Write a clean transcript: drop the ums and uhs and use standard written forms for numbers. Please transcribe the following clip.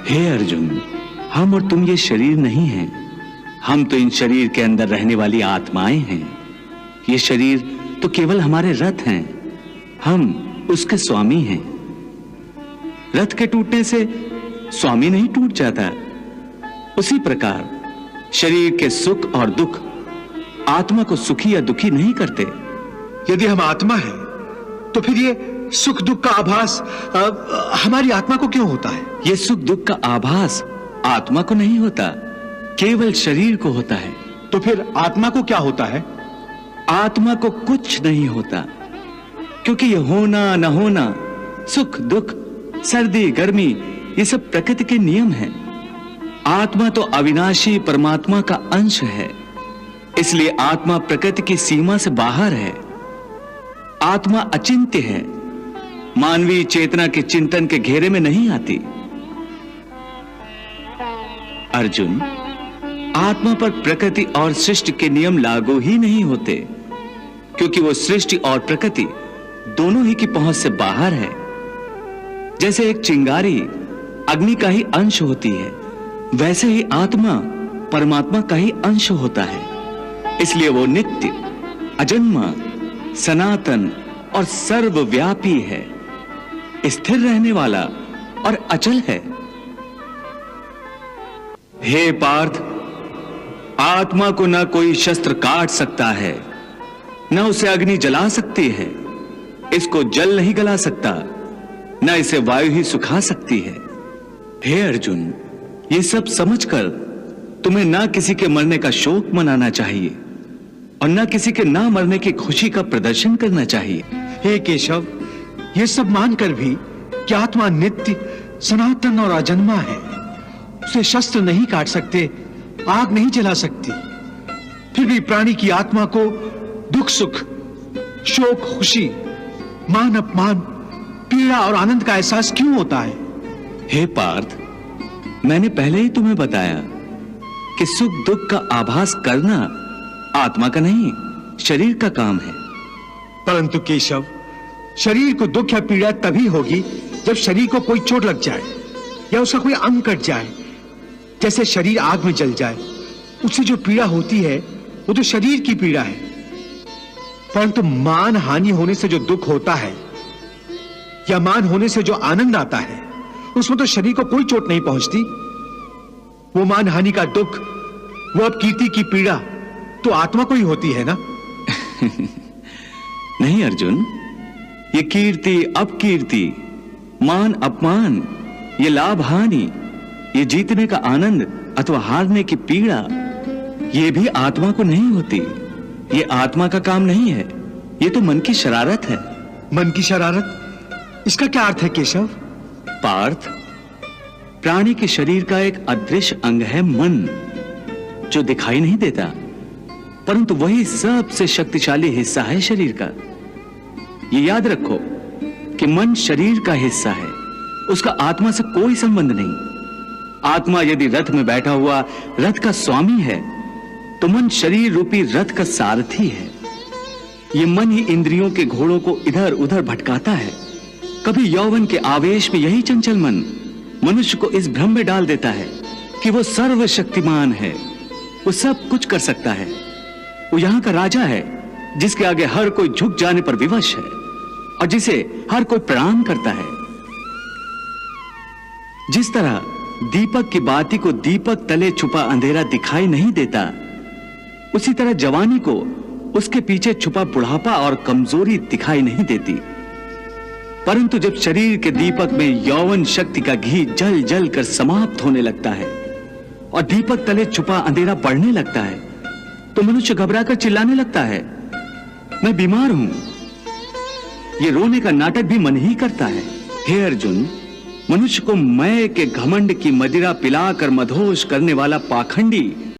हे अर्जुन, हम और तुम ये शरीर नहीं हैं। हम तो इन शरीर के अंदर रहने वाली आत्माएं हैं। ये शरीर तो केवल हमारे रथ हैं। हम उसके स्वामी हैं। रथ के टूटने से स्वामी नहीं टूट जाता। उसी प्रकार शरीर के सुख और दुख आत्मा को सुखी या दुखी नहीं करते। यदि हम आत्मा हैं, तो फिर ये सुख दुख का आभास हमारी आत्मा को क्यों होता है? ये सुख दुख का आभास आत्मा को नहीं होता, केवल शरीर को होता है। तो फिर आत्मा को क्या होता है? आत्मा को कुछ नहीं होता, क्योंकि ये होना न होना, सुख दुख, सर्दी गर्मी, ये सब प्रकृति के नियम हैं। आत्मा तो अविनाशी परमात्मा का अंश है, इसलिए आत्मा प्रकृति की सीमा से बाहर है। आत्मा अचिंत्य है, मानवीय चेतना के चिंतन के घेरे में नहीं आती। अर्जुन, आत्मा पर प्रकृति और सृष्टि के नियम लागू ही नहीं होते, क्योंकि वो सृष्टि और प्रकृति दोनों ही की पहुंच से बाहर है। जैसे एक चिंगारी अग्नि का ही अंश होती है, वैसे ही आत्मा परमात्मा का ही अंश होता है। इसलिए वो नित्य, अजन्मा, सनातन और सर्वव्यापी है, स्थिर रहने वाला और अचल है। हे पार्थ, आत्मा को न कोई शस्त्र काट सकता है, न उसे अग्नि जला सकती है, इसको जल नहीं गला सकता, न इसे वायु ही सुखा सकती है। हे अर्जुन, ये सब समझकर तुम्हें ना किसी के मरने का शोक मनाना चाहिए और ना किसी के ना मरने की खुशी का प्रदर्शन करना चाहिए। हे केशव, ये सब मानकर भी कि आत्मा नित्य, सनातन और अजन्मा है, उसे शस्त्र नहीं काट सकते, आग नहीं जला सकती, फिर भी प्राणी की आत्मा को दुख सुख, शोक खुशी, मान अपमान, पीड़ा और आनंद का एहसास क्यों होता है? हे पार्थ, मैंने पहले ही तुम्हें बताया कि सुख दुख का आभास करना आत्मा का नहीं, शरीर का काम है। परंतु केशव, शरीर को दुख या पीड़ा तभी होगी जब शरीर को कोई चोट लग जाए या उसका कोई अंग कट जाए। जैसे शरीर आग में जल जाए, उससे जो पीड़ा होती है वो तो शरीर की पीड़ा है। परंतु मान हानि होने से जो दुख होता है या मान होने से जो आनंद आता है, उसमें तो शरीर को कोई चोट नहीं पहुंचती। वो मान हानि का दुख, वो अपकीर्ति की पीड़ा तो आत्मा को ही होती है ना? नहीं अर्जुन, ये कीर्ति अपकीर्ति, मान अपमान, ये लाभ हानि, ये जीतने का आनंद अथवा हारने की पीड़ा, ये भी आत्मा को नहीं होती। ये आत्मा का काम नहीं है, ये तो मन की शरारत है। मन की शरारत, इसका क्या अर्थ है केशव? पार्थ, प्राणी के शरीर का एक अदृश्य अंग है मन, जो दिखाई नहीं देता, परंतु वही सबसे शक्तिशाली हिस्सा है शरीर का। ये याद रखो कि मन शरीर का हिस्सा है, उसका आत्मा से कोई संबंध नहीं। आत्मा यदि रथ में बैठा हुआ रथ का स्वामी है, तो मन शरीर रूपी रथ का सारथी है। ये मन ही इंद्रियों के घोड़ों को इधर उधर भटकाता है। कभी यौवन के आवेश में यही चंचल मन मनुष्य को इस भ्रम में डाल देता है कि वो सर्वशक्तिमान है, वो सब कुछ कर सकता है, वो यहां का राजा है, जिसके आगे हर कोई झुक जाने पर विवश है और जिसे हर कोई प्रणाम करता है। जिस तरह दीपक की बाती को दीपक तले छुपा अंधेरा दिखाई नहीं देता, उसी तरह जवानी को उसके पीछे छुपा बुढ़ापा और कमजोरी दिखाई नहीं देती। परंतु जब शरीर के दीपक में यौवन शक्ति का घी जल जल कर समाप्त होने लगता है और दीपक तले छुपा अंधेरा बढ़ने लगता है, तो मनुष्य घबराकर चिल्लाने लगता है, मैं बीमार हूं। ये रोने का नाटक भी मन ही करता है। हे अर्जुन, मनुष्य को मैं के घमंड की मदिरा पिलाकर मदहोश करने वाला पाखंडी